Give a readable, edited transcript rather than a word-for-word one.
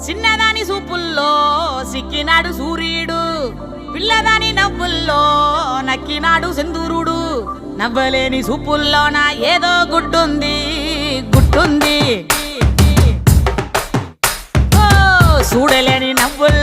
చిన్నదాని సూపుల్లో సిక్కినాడు సూర్యుడు, పిల్లదాని నవ్వుల్లో నక్కినాడు సింధూరుడు. నవ్వలేని సూపుల్లోన ఏదో గుట్టుంది గుట్టుంది, చూడలేని నవ్వుల్లో